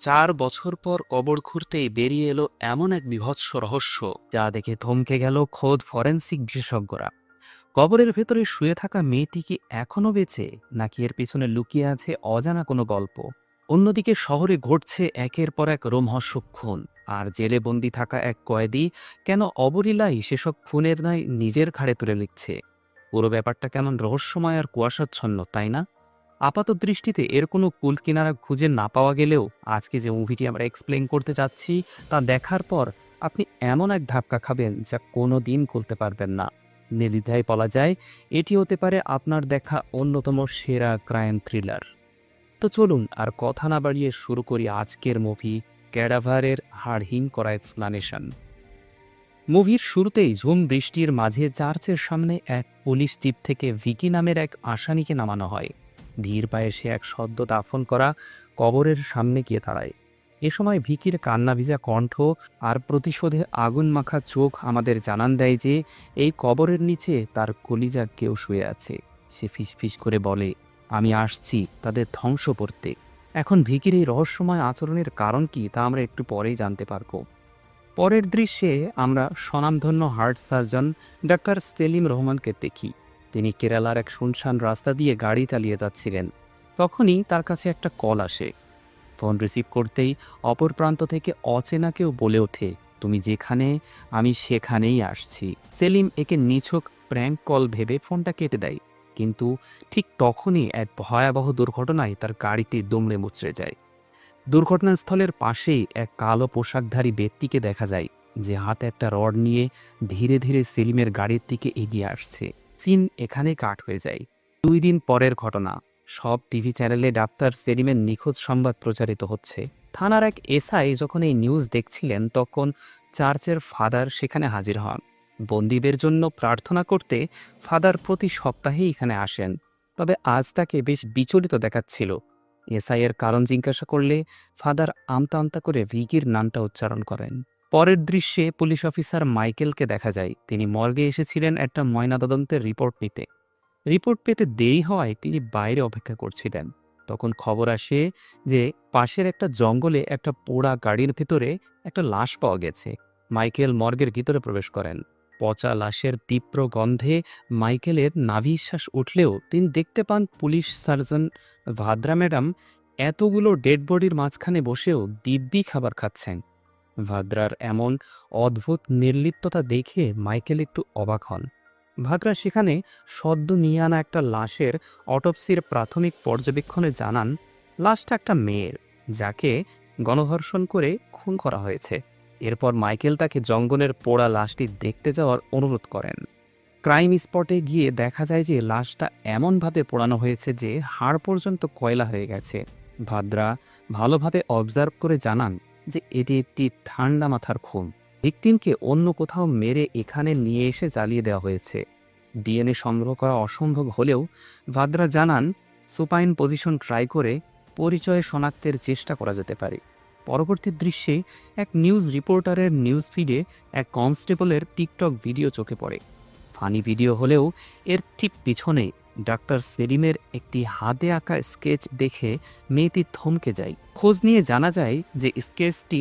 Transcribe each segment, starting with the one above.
4 বছর পর কবর খুঁড়তেই বেরিয়ে এলো এমন এক বীভৎস রহস্য, যা দেখে থমকে গেল খোদ ফরেনসিক বিশেষজ্ঞরা। কবরের ভেতরে শুয়ে থাকা মেয়েটি কি এখনও বেঁচে, নাকি এর পিছনে লুকিয়ে আছে অজানা কোনো গল্প? অন্যদিকে শহরে ঘটছে একের পর এক রোমহর্ষক খুন, আর জেলে বন্দি থাকা এক কয়েদি কেন অবলীলায় সেসব খুনের ন্যায় নিজের ঘাড়ে তুলে লিখছে? পুরো ব্যাপারটা কেমন রহস্যময় আর কুয়াশাচ্ছন্ন, তাই না? আপাত দৃষ্টিতে এর কোনো কুল কিনারা খুঁজে না পাওয়া গেলেও আজকে যে মুভিটি আমরা এক্সপ্লেন করতে চাচ্ছি তা দেখার পর আপনি এমন এক ধাক্কা খাবেন যা কোনো দিন খুলতে পারবেন না। নির্দ্বিধায় বলা যায়, এটি হতে পারে আপনার দেখা অন্যতম সেরা ক্রাইম থ্রিলার। তো চলুন আর কথা না বাড়িয়ে শুরু করি আজকের মুভি ক্যাডাভারের হাড়হিম করা এক্সপ্লানেশন। মুভির শুরুতেই ঝুম বৃষ্টির মাঝে চার্চের সামনে এক পুলিশ জিপ থেকে ভিকি নামের এক আসামিকে নামানো হয়। ধীর পায়ে সে এক সদ্য দাফন করা কবরের সামনে গিয়ে দাঁড়ায়। এ সময় ভিকির কান্না ভিজা কণ্ঠ আর প্রতিশোধে আগুন মাখা চোখ আমাদের জানান দেয় যে এই কবরের নিচে তার কলিজা কেউ শুয়ে আছে। সে ফিসফিস করে বলে, আমি আসছি তাদের ধ্বংস করতে। এখন ভিকির এই রহস্যময় আচরণের কারণ কি তা আমরা একটু পরেই জানতে পারবো। পরের দৃশ্যে আমরা স্বনামধন্য হার্ট সার্জন ডাক্তার সেলিম রহমানকে দেখি। তিনি কেরালার এক শুনশান রাস্তা দিয়ে গাড়ি চালিয়ে যাচ্ছিলেন। তখনই তার কাছে একটা কল আসে। ফোন রিসিভ করতেই অপর প্রান্ত থেকে অচেনা কেউ বলে ওঠে, তুমি যেখানে, আমি সেখানেই আসছি। সেলিম একে নিছক প্র্যাঙ্ক কল ভেবে ফোনটা কেটে দেয়, কিন্তু ঠিক তখনই এক ভয়াবহ দুর্ঘটনায় তার গাড়িটি দুমড়ে মুচড়ে যায়। দুর্ঘটনাস্থলের পাশেই এক কালো পোশাকধারী ব্যক্তিকে দেখা যায়, যে হাতে একটা রড নিয়ে ধীরে ধীরে সেলিমের গাড়ির দিকে এগিয়ে আসছে। সিন এখানে কাট হয়ে যায়। 2 দিন পরের ঘটনা। সব টিভি চ্যানেলে ডাক্তার সেলিমের নিখোঁজ সংবাদ প্রচারিত হচ্ছে। থানার এক এসআই যখন এই নিউজ দেখছিলেন, তখন চার্চের ফাদার সেখানে হাজির হন। বন্দীদের জন্য প্রার্থনা করতে ফাদার প্রতি সপ্তাহেই এখানে আসেন। তবে আজ তাকে বেশ বিচলিত দেখাচ্ছিল। এসআই এর কারণ জিজ্ঞাসা করলে ফাদার আমতা আমতা করে ভিকির নামটা উচ্চারণ করেন। পরের দৃশ্যে পুলিশ অফিসার মাইকেলকে দেখা যায়। তিনি মর্গে এসেছিলেন একটা ময়নাতদন্তের রিপোর্ট নিতে। রিপোর্ট পেতে দেরি হওয়ায় তিনি বাইরে অপেক্ষা করছিলেন। তখন খবর আসে যে পাশের একটা জঙ্গলে একটা পোড়া গাড়ির ভেতরে একটা লাশ পাওয়া গেছে। মাইকেল মর্গের ভিতরে প্রবেশ করেন। পচা লাশের তীব্র গন্ধে মাইকেলের নাভিশ্বাস উঠলেও তিনি দেখতে পান পুলিশ সার্জন ভাদ্রা ম্যাডাম এতগুলো ডেড বডির মাঝখানে বসেও দিব্যি খাবার খাচ্ছেন। ভাদ্রার এমন অদ্ভুত নির্লিপ্ততা দেখে মাইকেল একটু অবাক হন। ভাদ্রা সেখানে সদ্য নিয়ে আনা একটা লাশের অটোপসির প্রাথমিক পর্যবেক্ষণে জানান, লাশটা একটা মেয়ের, যাকে গণধর্ষণ করে খুন করা হয়েছে। এরপর মাইকেল তাকে জঙ্গলের পোড়া লাশটি দেখতে যাওয়ার অনুরোধ করেন। ক্রাইম স্পটে গিয়ে দেখা যায় যে লাশটা এমনভাবে পোড়ানো হয়েছে যে হাড় পর্যন্ত কয়লা হয়ে গেছে। ভাদ্রা ভালোভাবে অবজার্ভ করে জানান যে এটি একটি ঠান্ডা মাথার খুন। ভিকটিমকে অন্য কোথাও মেরে এখানে নিয়ে এসে জ্বালিয়ে দেওয়া হয়েছে। ডিএনএ সংগ্রহ করা অসম্ভব হলেও ভাদ্রা জানান সুপাইন পজিশন ট্রাই করে পরিচয় শনাক্তের চেষ্টা করা যেতে পারে। পরবর্তী দৃশ্যে এক নিউজ রিপোর্টারের নিউজ ফিডে এক কনস্টেবলের টিকটক ভিডিও চোখে পড়ে। ফানি ভিডিও হলেও এর ঠিক পিছনে ডাক্তার সেলিমের একটি হাতে আঁকা স্কেচ দেখে মেয়েটি থমকে যায়। খোঁজ নিয়ে জানা যায় যে স্কেচটি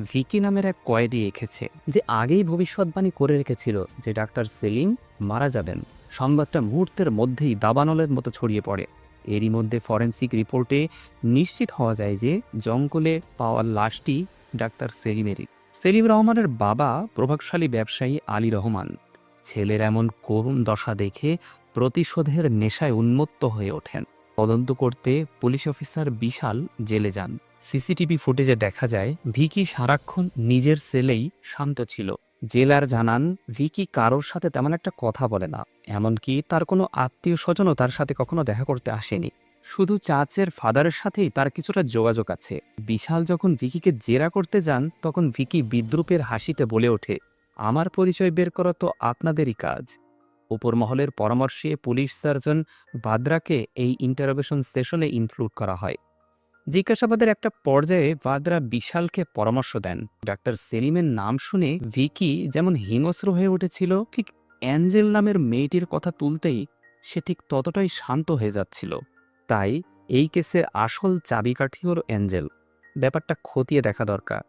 ভিকি নামের এক কয়েদি এঁকেছে, যে আগেই ভবিষ্যৎবাণী করে রেখেছিল যে ডাক্তার সেলিম মারা যাবেন। সংবাদটা মুহূর্তের মধ্যেই দাবানলের মতো ছড়িয়ে পড়ে। এরই মধ্যে ফরেনসিক রিপোর্টে নিশ্চিত হওয়া যায় যে জঙ্গলে পাওয়া লাশটি ডাক্তার সেলিমেরই। সেলিম রহমানের বাবা প্রভাবশালী ব্যবসায়ী আলী রহমান। ছেলের এমন করুণ দশা দেখে প্রতিশোধের নেশায় উন্মত্ত হয়ে ওঠেন। তদন্ত করতে পুলিশ অফিসার বিশাল জেলে যান। সিসিটিভি ফুটেজে দেখা যায় ভিকি সারাক্ষণ নিজের সেলেই শান্ত ছিল। জেলার জানান, ভিকি কারোর সাথে তেমন একটা কথা বলে না, এমনকি তার কোনো আত্মীয় স্বজনও তার সাথে কখনো দেখা করতে আসেনি। শুধু চার্চের ফাদারের সাথেই তার কিছুটা যোগাযোগ আছে। বিশাল যখন ভিকিকে জেরা করতে যান, তখন ভিকি বিদ্রূপের হাসিতে বলে ওঠে, আমার পরিচয় বের করা তো আপনাদেরই কাজ। উপর মহলের পরামর্শে পুলিশ সার্জন ভাদ্রাকে এই ইন্টারোগেশন সেশনে ইনক্লুড করা হয়। জিজ্ঞাসাবাদের একটা পর্যায়ে ভাদ্রা বিশালকে পরামর্শ দেন। ডাক্তার সেলিমের নাম শুনে ভিকি যেমন হিংস্র হয়ে উঠেছিল, ঠিক অ্যাঞ্জেল নামের মেয়েটির কথা তুলতেই সে ঠিক ততটাই শান্ত হয়ে যাচ্ছিল। তাই এই কেসের আসল চাবিকাঠি হল অ্যাঞ্জেল। ব্যাপারটা খতিয়ে দেখা দরকার।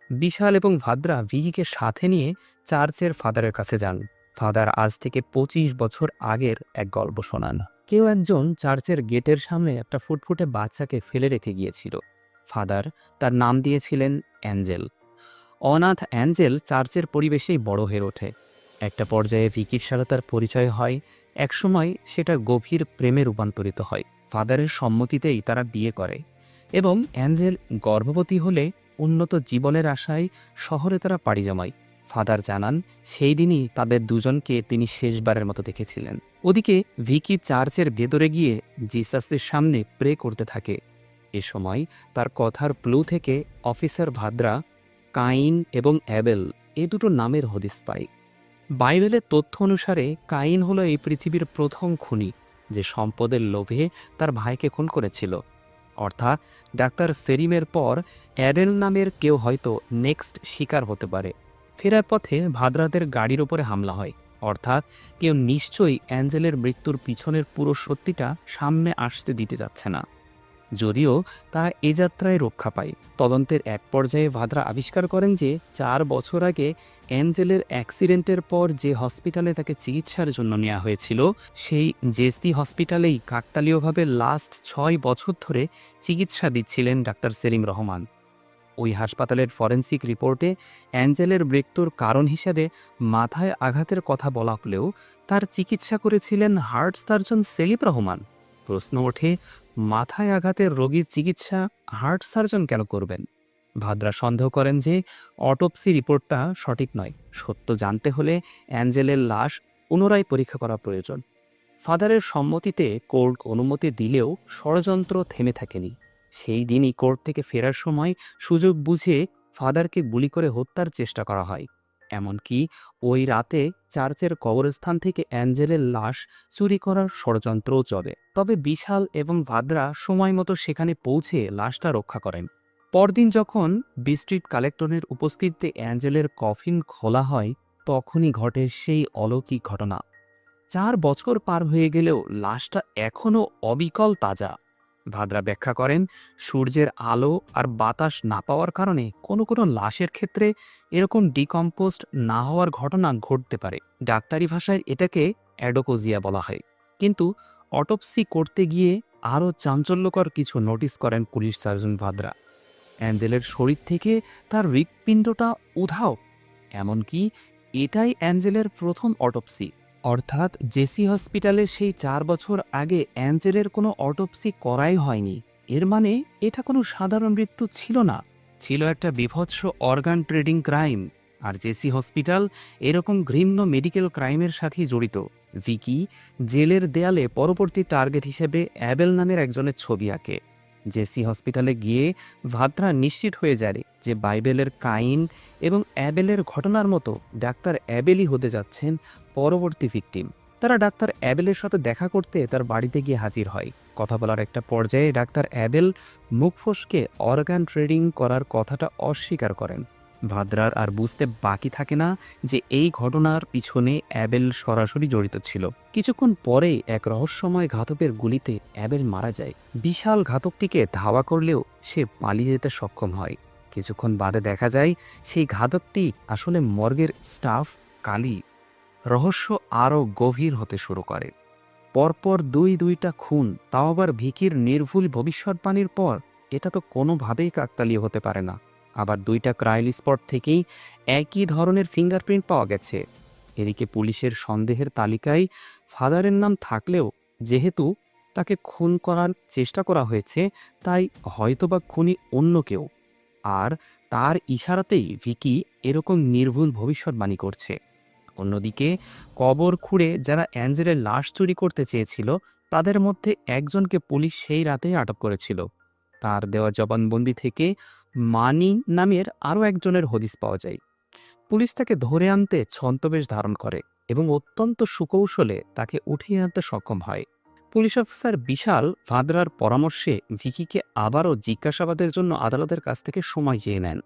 বিশাল এবং ভাদ্রা ভিকিকে সাথে নিয়ে চার্চের ফাদারের কাছে যান। ফাদার আজ থেকে ২৫ বছর আগের এক গল্প শোনান। কেউ একজন চার্চের গেটের সামনে একটা ফুটফুটে বাচ্চাকে ফেলে রেখে গিয়েছিল। ফাদার তার নাম দিয়েছিলেন অ্যাঞ্জেল। অনাথ অ্যাঞ্জেল চার্চের পরিবেশেই বড় হয়ে ওঠে। একটা পর্যায়ে ভিকির সাথে তার পরিচয় হয়। একসময় সেটা গভীর প্রেমে রূপান্তরিত হয়। ফাদারের সম্মতিতেই তারা বিয়ে করে এবং অ্যাঞ্জেল গর্ভবতী হলে উন্নত জীবনের আশায় শহরে তারা পাড়ি জমায়। ফাদার জানান সেই দিনই তাদের দুজনকে তিনি শেষবারের মতো দেখেছিলেন। ওদিকে ভিকি চার্চের ভেতরে গিয়ে জিসাসের সামনে প্রে করতে থাকে। এ সময় তার কথার ক্লু থেকে অফিসার ভাদ্রা কাইন এবং অ্যাবেল এ দুটো নামের হদিস পায়। বাইবেলের তথ্য অনুসারে কাইন হলো এই পৃথিবীর প্রথম খুনি, যে সম্পদের লোভে তার ভাইকে খুন করেছিল। অর্থাৎ ডাক্তার সেরিমের পর অ্যাডেল নামের কেউ হয়তো নেক্সট শিকার হতে পারে। ফেরার পথে ভাদ্রাদের গাড়ির ওপরে হামলা হয়। অর্থাৎ কেউ নিশ্চয়ই অ্যাঞ্জেলের মৃত্যুর পিছনের পুরো সত্যিটা সামনে আসতে দিতে যাচ্ছে না। যদিও তারা এ যাত্রায় রক্ষা পায়। তদন্তের এক পর্যায়ে ভাদ্রা আবিষ্কার করেন যে ৪ বছর আগে অ্যাঞ্জেলের অ্যাক্সিডেন্টের পর যে হসপিটালে তাকে চিকিৎসার জন্য নেওয়া হয়েছিল, সেই জেসি হসপিটালেই কাকতালীয়ভাবে লাস্ট ৬ বছর ধরে চিকিৎসা দিচ্ছিলেন ডাক্তার সেলিম রহমান। ওই হাসপাতালের ফরেন্সিক রিপোর্টে অ্যাঞ্জেলের মৃত্যুর কারণ হিসেবে মাথায় আঘাতের কথা বলা হলেও তার চিকিৎসা করেছিলেন হার্ট সার্জন সেলিম রহমান। প্রশ্ন ওঠে, মাথায় আঘাতের রোগীর চিকিৎসা হার্ট সার্জন কেন করবেন? ভাদ্রা সন্দেহ করেন যে অটোপসি রিপোর্টটা সঠিক নয়। সত্য জানতে হলে অ্যাঞ্জেলের লাশ পুনরায় পরীক্ষা করা প্রয়োজন। ফাদারের সম্মতিতে কোর্ট অনুমতি দিলেও ষড়যন্ত্র থেমে থাকেনি। সেই দিনই কোর্ট থেকে ফেরার সময় সুযোগ বুঝে ফাদারকে গুলি করে হত্যার চেষ্টা করা হয়। এমনকি ওই রাতে চার্চের কবরস্থান থেকে অ্যাঞ্জেলের লাশ চুরি করার ষড়যন্ত্রও চলে। তবে বিশাল এবং ভাদ্রা সময় মতো সেখানে পৌঁছে লাশটা রক্ষা করেন। পরদিন যখন ডিস্ট্রিক্ট কালেক্টরের উপস্থিতিতে অ্যাঞ্জেলের কফিন খোলা হয়, তখনই ঘটে সেই অলৌকিক ঘটনা। ৪ বছর পার হয়ে গেলেও লাশটা এখনও অবিকল তাজা। ভাদ্রা ব্যাখ্যা করেন, সূর্যের আলো আর বাতাস না পাওয়ার কারণে কোনো কোনো লাশের ক্ষেত্রে এরকম ডিকম্পোস্ট না হওয়ার ঘটনা ঘটতে পারে। ডাক্তারি ভাষায় এটাকে অ্যাডোকোজিয়া বলা হয়। কিন্তু অটোপসি করতে গিয়ে আরও চাঞ্চল্যকর কিছু নোটিস করেন পুলিশ সার্জন ভাদ্রা। অ্যাঞ্জেলের শরীর থেকে তার হৃৎপিণ্ডটা উধাও। এমনকি এটাই অ্যাঞ্জেলের প্রথম অটোপসি। অর্থাৎ জেসি হসপিটালে সেই ৪ বছর আগে অ্যাঞ্জেলের কোনো অটোপসি করাই হয়নি। এর মানে এটা কোনো সাধারণ মৃত্যু ছিল না, ছিল একটা বীভৎস অর্গান ট্রেডিং ক্রাইম। আর জেসি হসপিটাল এরকম ঘৃণ্য মেডিকেল ক্রাইমের সাথেই জড়িত। ভিকি জেলের দেয়ালে পরবর্তী টার্গেট হিসেবে অ্যাবেল নামের একজনের ছবি আঁকে। জেসি হসপিটালে গিয়ে ভাদ্রা নিশ্চিত হয়ে যায় যে বাইবেলের কাইন এবং অ্যাবেলের ঘটনার মতো ডাক্তার অ্যাবেলই হতে যাচ্ছেন পরবর্তী ভিকটিম। তারা ডাক্তার অ্যাবেলের সাথে দেখা করতে তার বাড়িতে গিয়ে হাজির হয়। কথা বলার একটা পর্যায়ে ডাক্তার অ্যাবেল মুখ ফসকে অর্গান ট্রেডিং করার কথাটা অস্বীকার করেন। ভাদ্রার আর বুঝতে বাকি থাকে না যে এই ঘটনার পিছনে অ্যাবেল সরাসরি জড়িত ছিল। কিছুক্ষণ পরেই এক রহস্যময় ঘাতকের গুলিতে অ্যাবেল মারা যায়। বিশাল ঘাতকটিকে ধাওয়া করলেও সে পালিয়ে যেতে সক্ষম হয়। কিছুক্ষণ বাদে দেখা যায় সেই ঘাতকটি আসলে মর্গের স্টাফ কালি। রহস্য আরও গভীর হতে শুরু করে। পরপর দুইটা খুন, তাও আবার ভিকির নির্ভুল ভবিষ্যৎবাণীর পর। এটা তো কোনোভাবেই কাকতালীয় হতে পারে না। আবার 2টা ক্রাইম স্পট থেকেই একই ধরনের ফিঙ্গারপ্রিন্ট পাওয়া গেছে। এদিকে পুলিশের সন্দেহের তালিকায় ফাদারের নাম থাকলেও যেহেতু তাকে খুন করার চেষ্টা করা হয়েছে, তাই হয়তোবা খুনি অন্য কেউ। আর তার ইশারাতেই ভিকি এরকম নির্ভুল ভবিষ্যৎবাণী করছে। অন্যদিকে কবর খুঁড়ে যারা অ্যাঞ্জেলের লাশ চুরি করতে চেয়েছিল, তাদের মধ্যে একজনকে পুলিশ সেই রাতেই আটক করেছিল। তার দেওয়া জবানবন্দি থেকে মানি নামের আরও একজনের হদিস পাওয়া যায়। পুলিশ তাকে ধরে আনতে ছদ্মবেশ ধারণ করে এবং অত্যন্ত সুকৌশলে তাকে উঠিয়ে আনতে সক্ষম হয়। পুলিশ অফিসার বিশাল ভাদ্রার পরামর্শে ভিকিকে আবারও জিজ্ঞাসাবাদের জন্য আদালতের কাছ থেকে সময় চেয়ে নেন।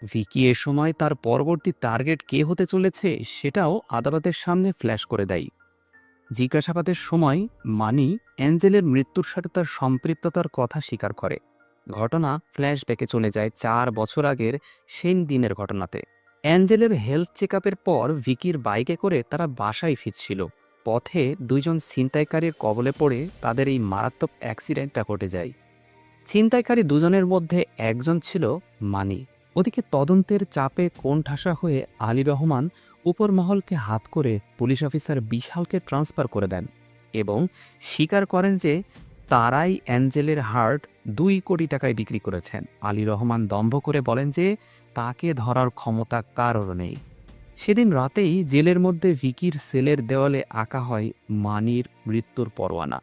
ভিকি এ সময় তার পরবর্তী টার্গেট কে হতে চলেছে সেটাও আদালতের সামনে ফ্ল্যাশ করে দেয়। জিজ্ঞাসাবাদের সময় মানি অ্যাঞ্জেলের মৃত্যুর সাথে তার সম্পৃক্ততার কথা স্বীকার করে। ঘটনা ফ্ল্যাশব্যাকে চলে যায় 4 বছর আগের সেই দিনের ঘটনাতে। অ্যাঞ্জেলের হেলথ চেকআপের পর ভিকির বাইকে করে তারা বাসায় ফিরছিল। পথে দুইজন ছিনতাইকারীর কবলে পড়ে তাদের এই মারাত্মক অ্যাক্সিডেন্টটা ঘটে যায়। ছিনতাইকারী দুজনের মধ্যে একজন ছিল মানি। ওদিকে তদন্তের চাপে কোণঠাসা হয়ে আলী রহমান উপর মহলকে হাত করে পুলিশ অফিসার বিশালকে ট্রান্সফার করে দেন এবং স্বীকার করেন যে তারাই অ্যাঞ্জেলের হার্ট 2 কোটি টাকায় বিক্রি করেছেন। আলী রহমান দম্ভ করে বলেন যে তাকে ধরার ক্ষমতা কারোর নেই। সেদিন রাতেই জেলের মধ্যে ভিকির সেলের দেওয়ালে আঁকা হয় মানির মৃত্যুর পরোয়ানা।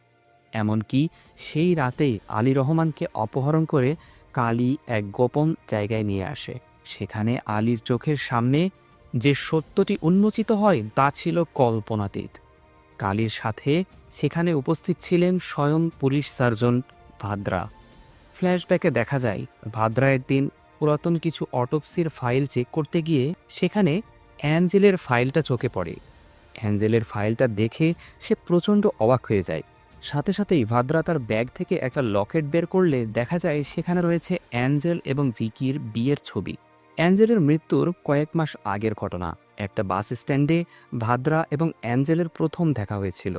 এমনকি সেই রাতেই আলী রহমানকে অপহরণ করে কালী এক গোপন জায়গায় নিয়ে আসে। সেখানে আলীর চোখের সামনে যে সত্যটি উন্মোচিত হয় তা ছিল কল্পনাতীত। কালীর সাথে সেখানে উপস্থিত ছিলেন স্বয়ং পুলিশ সার্জন ভাদ্রা। ফ্ল্যাশব্যাকে দেখা যায় ভাদ্রা একদিন পুরাতন কিছু অটোপসির ফাইল চেক করতে গিয়ে সেখানে অ্যাঞ্জেলের ফাইলটা চোখে পড়ে। অ্যাঞ্জেলের ফাইলটা দেখে সে প্রচণ্ড অবাক হয়ে যায়। সাথে সাথেই ভাদ্রা তার ব্যাগ থেকে একটা লকেট বের করলে দেখা যায় সেখানে রয়েছে অ্যাঞ্জেল এবং ভিকির বিয়ের ছবি। অ্যাঞ্জেলের মৃত্যুর কয়েক মাস আগের ঘটনা। একটা বাস স্ট্যান্ডে ভাদ্রা এবং অ্যাঞ্জেলের প্রথম দেখা হয়েছিল।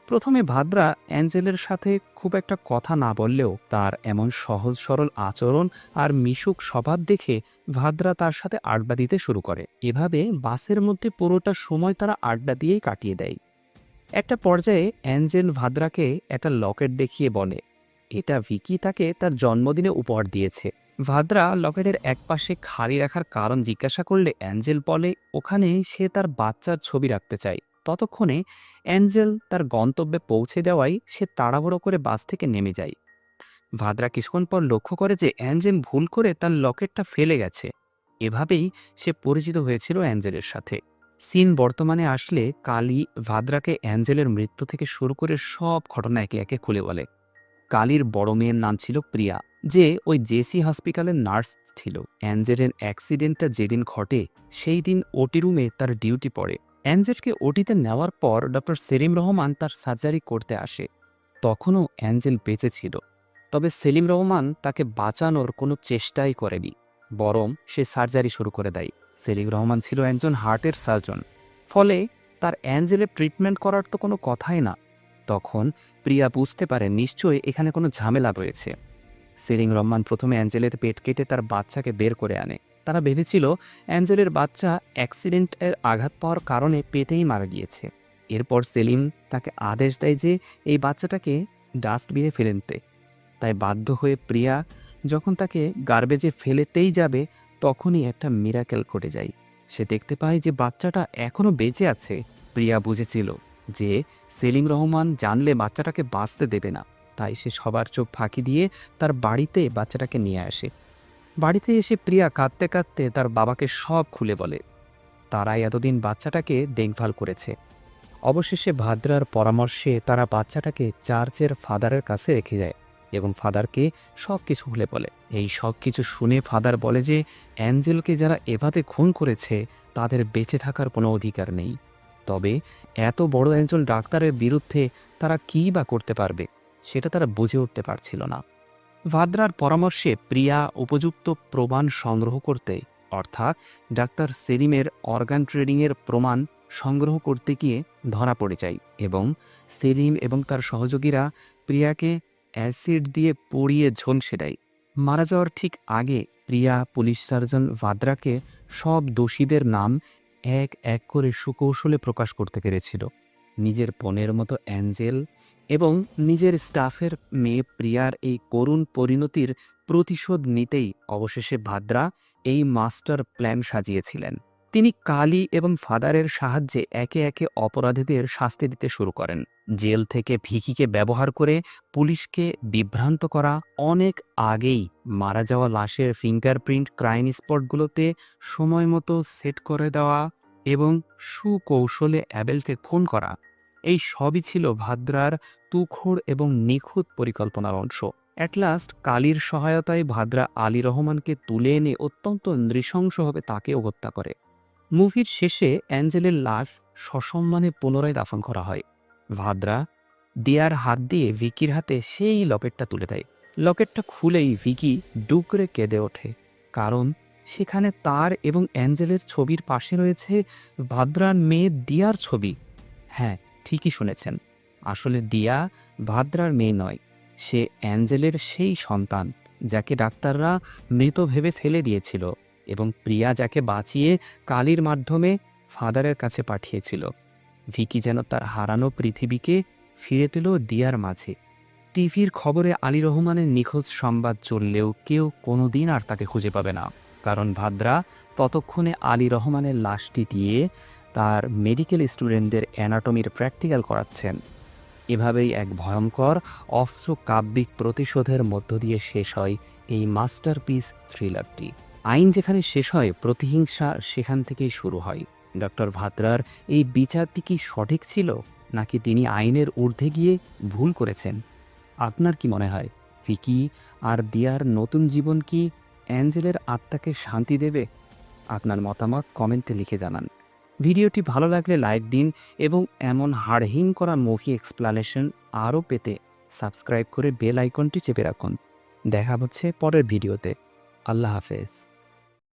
প্রথমে ভাদ্রা অ্যাঞ্জেলের সাথে খুব একটা কথা না বললেও তার এমন সহজ সরল আচরণ আর মিশুক স্বভাব দেখে ভাদ্রা তার সাথে আড্ডা দিতে শুরু করে। এভাবে বাসের মধ্যে পুরোটা সময় তারা আড্ডা দিয়েই কাটিয়ে দেয়। একটা পর্যায়ে অ্যাঞ্জেল ভাদ্রাকে একটা লকেট দেখিয়ে বলে এটা ভিকি তাকে তার জন্মদিনে উপহার দিয়েছে। ভাদ্রা লকেটের একপাশে খালি রাখার কারণ জিজ্ঞাসা করলে অ্যাঞ্জেল বলে ওখানে সে তার বাচ্চার ছবি রাখতে চায়। ততক্ষণে অ্যাঞ্জেল তার গন্তব্যে পৌঁছে দেওয়ায় সে তাড়াহুড়ো করে বাস থেকে নেমে যায়। ভাদ্রা কিছুক্ষণ পর লক্ষ্য করে যে অ্যাঞ্জেল ভুল করে তার লকেটটা ফেলে গেছে। এভাবেই সে পরিচিত হয়েছিল অ্যাঞ্জেলের সাথে। সিন বর্তমানে আসলে কালী ভাদ্রাকে অ্যাঞ্জেলের মৃত্যু থেকে শুরু করে সব ঘটনা একে একে খুলে বলে। কালীর বড় মেয়ের নাম ছিল প্রিয়া, যে ওই জেসি হসপিটালের নার্স ছিল। অ্যাঞ্জেলের অ্যাক্সিডেন্টটা যেদিন ঘটে সেই দিন ওটি রুমে তার ডিউটি পড়ে। অ্যাঞ্জেলকে ওটিতে নেওয়ার পর ডক্টর সেলিম রহমান তার সার্জারি করতে আসে। তখনও অ্যাঞ্জেল বেঁচে ছিল, তবে সেলিম রহমান তাকে বাঁচানোর কোনো চেষ্টাই করেনি, বরং সে সার্জারি শুরু করে দেয়। সেলিম রহমান ছিল একজন হার্টের সার্জন, ফলে তার অ্যাঞ্জেলের ট্রিটমেন্ট করার তো কোনো কথাই না। তখন প্রিয়া বুঝতে পারে নিশ্চয়ই এখানে কোনো ঝামেলা রয়েছে। সেলিম রহমান প্রথমে অ্যাঞ্জেলের পেট কেটে তার বাচ্চাকে বের করে আনে। তারা ভেবেছিল অ্যাঞ্জেলের বাচ্চা অ্যাক্সিডেন্টের আঘাত পাওয়ার কারণে পেটেই মারা গিয়েছে। এরপর সেলিম তাকে আদেশ দেয় যে এই বাচ্চাটাকে ডাস্টবিনে ফেলে দিতে। তাই বাধ্য হয়ে প্রিয়া যখন তাকে গার্বেজে ফেলেতেই যাবে তখনই একটা মিরাকেল ঘটে যায়। সে দেখতে পায় যে বাচ্চাটা এখনও বেঁচে আছে। প্রিয়া বুঝেছিল যে সেলিম রহমান জানলে বাচ্চাটাকে বাঁচতে দেবে না, তাই সে সবার চোখ ফাঁকি দিয়ে তার বাড়িতে বাচ্চাটাকে নিয়ে আসে। বাড়িতে এসে প্রিয়া কাঁদতে কাঁদতে তার বাবাকে সব খুলে বলে। তারাই এতদিন বাচ্চাটাকে দেখভাল করেছে। অবশেষে ভাদ্রার পরামর্শে তারা বাচ্চাটাকে চার্চের ফাদারের কাছে রেখে যায় এবং ফাদারকে সব কিছু খুলে বলে। এই সব কিছু শুনে ফাদার বলে যে অ্যাঞ্জেলকে যারা এভাবে খুন করেছে তাদের বেঁচে থাকার কোনো অধিকার নেই। তবে এত বড় একজন ডাক্তারের বিরুদ্ধে তারা কী বা করতে পারবে সেটা তারা বুঝে উঠতে পারছিল না। ভাদ্রার পরামর্শে প্রিয়া উপযুক্ত প্রমাণ সংগ্রহ করতে, অর্থাৎ ডাক্তার সেলিমের অর্গান ট্রেডিংয়ের প্রমাণ সংগ্রহ করতে গিয়ে ধরা পড়ে যায় এবং সেলিম এবং তার সহযোগীরা প্রিয়াকে অ্যাসিড দিয়ে পুড়িয়ে ঝলসে দেয়। মারা যাওয়ার ঠিক আগে প্রিয়া পুলিশ সার্জন ভাদ্রাকে সব দোষীদের নাম এক এক করে সুকৌশলে প্রকাশ করতে পেরেছিল। নিজের বোনের মতো অ্যাঞ্জেল এবং নিজের স্টাফের মেয়ে প্রিয়ার এই করুণ পরিণতির প্রতিশোধ নিতেই অবশেষে ভাদ্রা এই মাস্টার প্ল্যান সাজিয়েছিলেন। তিনি কালী এবং ফাদারের সাহায্যে একে একে অপরাধীদের শাস্তি দিতে শুরু করেন। জেল থেকে ভিকিকে ব্যবহার করে পুলিশকে বিভ্রান্ত করা, অনেক আগেই মারা যাওয়া লাশের ফিঙ্গারপ্রিন্ট ক্রাইম স্পটগুলোতে সময় মতো সেট করে দেওয়া এবং সুকৌশলে অ্যাবেলকে খুন করা, এই সবই ছিল ভাদ্রার তুখোড় এবং নিখুঁত পরিকল্পনার অংশ। অ্যাট লাস্ট কালীর সহায়তায় ভাদ্রা আলী রহমানকে তুলে এনে অত্যন্ত নৃশংসভাবে তাকেও হত্যা করে। মুভির শেষে অ্যাঞ্জেলের লাশ সসম্মানে পুনরায় দাফন করা হয়। ভাদ্রা দেয়ার হাত দিয়ে ভিকির হাতে সেই লকেটটা তুলে দেয়। লকেটটা খুলেই ভিকি ডুব করে কেঁদে ওঠে, কারণ সেখানে তার এবং অ্যাঞ্জেলের ছবির পাশে রয়েছে ভাদ্রার মেয়ে দিয়ার ছবি। হ্যাঁ, ঠিকই শুনেছেন, আসলে দিয়া ভাদ্রার মেয়ে নয়, সে অ্যাঞ্জেলের সেই সন্তান যাকে ডাক্তাররা মৃত ভেবে ফেলে দিয়েছিল এবং প্রিয়া যাকে বাঁচিয়ে কালির মাধ্যমে ফাদারের কাছে পাঠিয়েছিল। ভিকি যেন তার হারানো পৃথিবীকে ফিরে পেল দিয়ার মাঝে। টিভির খবরে আলী রহমানের নিখোঁজ সংবাদ চললেও কেউ কোনোদিন আর তাকে খুঁজে পাবে না, কারণ ভাদ্রা ততক্ষণে আলী রহমানের লাশটি দিয়ে তার মেডিকেল স্টুডেন্টদের অ্যানাটমির প্র্যাকটিক্যাল করাচ্ছেন। এভাবেই এক ভয়ঙ্কর অস্ত্র কাব্যিক প্রতিশোধের মধ্য দিয়ে শেষ হয় এই মাস্টারপিস থ্রিলারটি। আইন যেখানে শেষ হয়, প্রতিহিংসা সেখান থেকেই শুরু হয়। ডক্টর ভাদ্রার এই বিচারটি কি সঠিক ছিল, নাকি তিনি আইনের ঊর্ধ্বে গিয়ে ভুল করেছেন? আপনার কি মনে হয়, ভিকি আর দিয়ার নতুন জীবন কি অ্যাঞ্জেলের আত্মাকে শান্তি দেবে? আপনার মতামত কমেন্টে লিখে জানান। ভিডিওটি ভালো লাগলে লাইক দিন এবং এমন হাড়হিম করা মুভি এক্সপ্লানেশন আরও পেতে সাবস্ক্রাইব করে বেল আইকনটি চেপে রাখুন। দেখা হচ্ছে পরের ভিডিওতে। আল্লাহ হাফেজ।